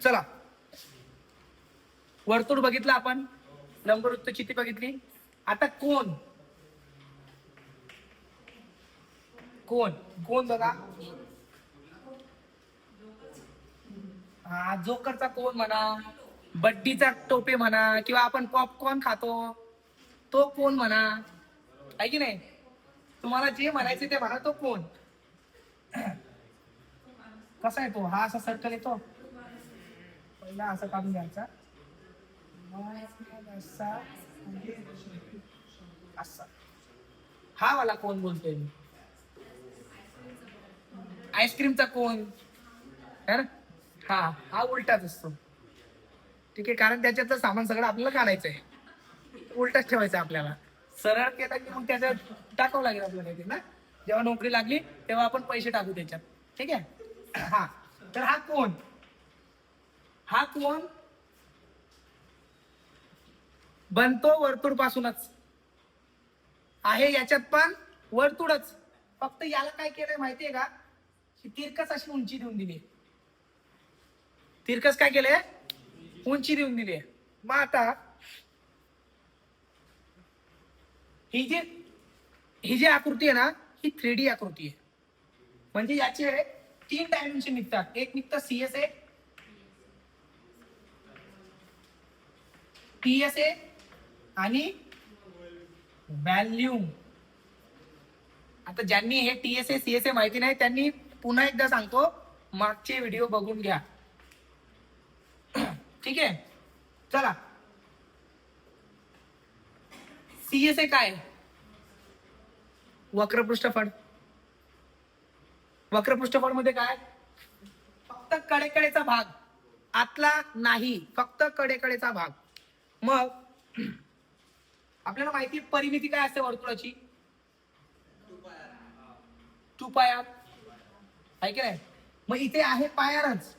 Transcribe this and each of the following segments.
चला, वर्तुळ बघितलं आपण, लंबवृत्त चिती बघितली. आता कोण कोण कोण बघा, हा जोकरचा कोण म्हणा, बड्डीचा टोपे म्हणा, किंवा आपण पॉपकॉर्न खातो तो कोण म्हणा, आहे की नाही. तुम्हाला जे म्हणायचे ते म्हणा, तो कोण. कसा आहे तो, हा असा सर्कल येतो, पहिला असं काढून घ्यायचा, असा असा, हा वाला कोण बोलतोय मी, आईस्क्रीमचा कोण है ना. हा हा उलटाच असतो, ठीक आहे, कारण त्याच्यातलं सामान सगळं आपल्याला काढायचंय, उलटाच ठेवायचं आपल्याला. सरळ केला की मग त्याच्यात टाकावं लागेल आपल्याला ते ना, जेव्हा नोकरी लागली तेव्हा आपण पैसे टाकू त्याच्यात, ठीक आहे. हा, तर हा कोण, हा कोण बनतो वर्तुळ पासूनच आहे, याच्यात पण वर्तुळच, फक्त याला काय केलंय माहितीये का, तिरकस अशी उंची देऊन दिली, तिरकस काय केलंय, उंची देऊन दिली. मग आता ही जी आकृती आहे ना, ही 3D आकृती आहे, म्हणजे याचे 3 डायमेन्शन निघतात. एक निघतं CSA, TSA आणि व्हॅल्यूम. आता ज्यांनी हे TSA CSA माहिती नाही त्यांनी पुन्हा एकदा सांगतो, मागचे व्हिडिओ बघून घ्या, ठीक आहे. चला, CSA काय, वक्रपृष्ठफळ. वक्रपृष्ठफळ मध्ये काय, फक्त कडेकडेचा भाग, आतला नाही, फक्त कडेकडेचा भाग. मग आपल्याला माहिती परिमिती काय असते वर्तुळाची, 2πr, आहे की नाही. मग इथे आहे पायरच,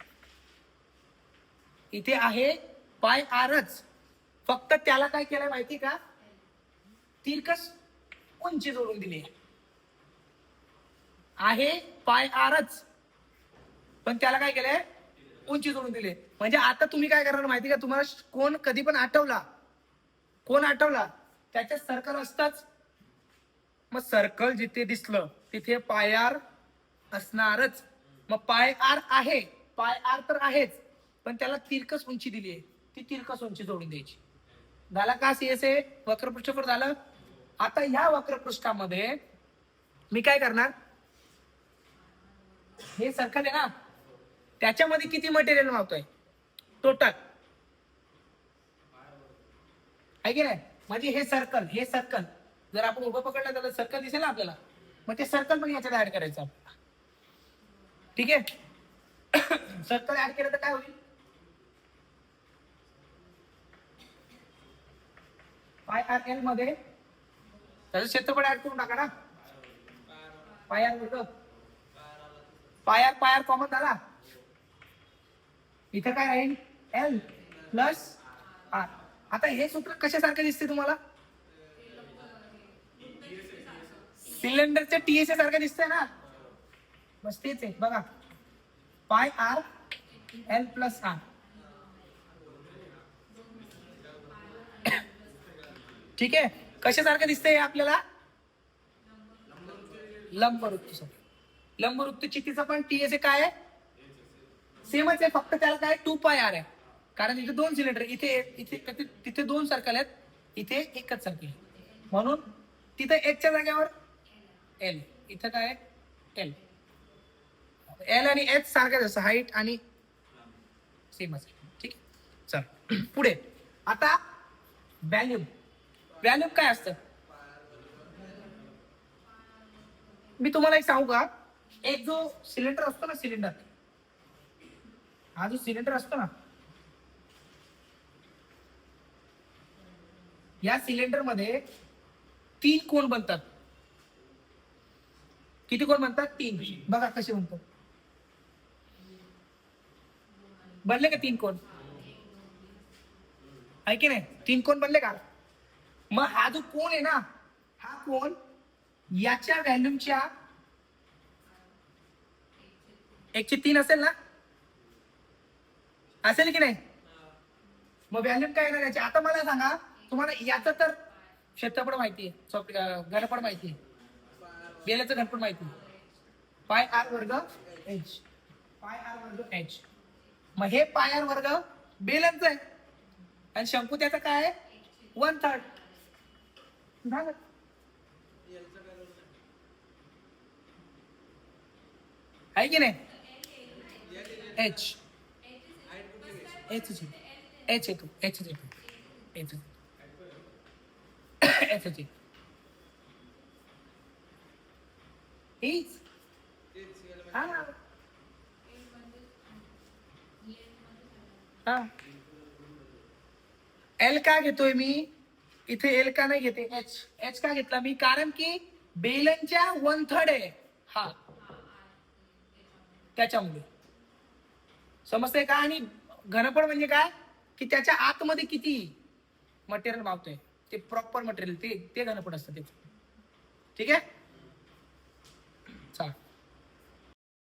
इथे आहे पायरच, फक्त त्याला काय केलंय माहिती का, तिरकस उंची जोडून दिली आहे, पायरच, पण त्याला काय केलंय, उंची जोडून दिली. म्हणजे आता तुम्ही काय करणार माहिती का, तुम्हाला कोण कधी पण आठवला, कोण आठवला, त्याच्यात सर्कल असतच, मग सर्कल जिथे दिसलं तिथे पाय आर असणारच. मग पाय आर आहे, पाय आर तर आहेच, पण त्याला तिरकस उंची दिली आहे, ती तिरकस उंची जोडून द्यायची. झाला का CSA, वक्रपृष्ठफळ झालं. आता ह्या वक्रपृष्ठामध्ये मी काय करणार, हे सर्कल आहे ना, त्याच्यामध्ये किती मटेरियल मावतोय टोटल, आहे की नाही. म्हणजे हे सर्कल जर आपण उभं पकडलं तर सर्कल दिसेल ना आपल्याला, मग ते सर्कल पण याच्यात ऍड करायचं आपल्याला, ठीक आहे. सर्कल ऍड केलं तर काय होईल, पाय आर एल मध्ये त्याचं क्षेत्रफळ ऍड करून टाका ना, पाय आर पाय आर कॉमन झाला, इथं काय राहील, एल प्लस आर. आता हे सूत्र कशासारखं दिसते तुम्हाला, सिलेंडरच्या TSA सारखं दिसतंय ना, बस तेच आहे बघा, पाय आर एल प्लस आर, ठीक आहे. कशासारखं दिसतंय आपल्याला, लंबवृत्त. लंबवृत्त चितीचा पण TSA काय आहे, सेमच आहे, फक्त त्याला काय 2πr आहे, कारण इथे 2 सिलेंडर, इथे इथे तिथे 2 सर्कल आहेत, इथे एकच सर्कल, म्हणून तिथे एकच्या जागेवर एल, इथं काय एल, एल आणि एच सारखंच असं, हाईट आणि सेमच, ठीक आहे. चल पुढे, आता व्हॅल्यूम. व्हॅल्यूम काय असतं, मी तुम्हाला एक सांगू का, एक जो सिलेंडर असतो ना, सिलेंडर, हा जो सिलेंडर असतो ना, या सिलेंडर मध्ये 3 कोण बनतात. किती कोण बनतात, 3. बघा कसे बनतात, बनले का 3 कोण, आहे की नाही, 3 कोण बनले का. मग हा जो कोण आहे ना, हा कोण याच्या व्हॅल्यूमच्या 1/3 असेल ना, असेल की नाही? मग व्हॅल्यूम काय येणार याची? आता मला सांगा, तुम्हाला याचं तर क्षेत्रफळ माहिती आहे, घनफळ माहिती आहे, बेलचं घनफळ माहिती आहे, पाय आर वर्ग एच, पाय आर वर्ग एच. मग हे पाय आर वर्ग बेलनच आहे आणि शंकू त्याचं काय आहे? 1/3 झालं. आहे की नाही? एच एच एच येतो एच येतो एच एच हीच हा हा. एल का घेतोय मी इथे? एल का नाही घेते? एच एच का घेतला मी? कारण की बेलनच्या 1/3 आहे हा, त्याच्यामुळे. समजतंय का? आणि घनफळ म्हणजे काय की त्याच्या आतमध्ये किती मटेरियल मावतोय, ते प्रॉपर मटेरियल, ते घनफळ असतं त्याचं. ठीक आहे.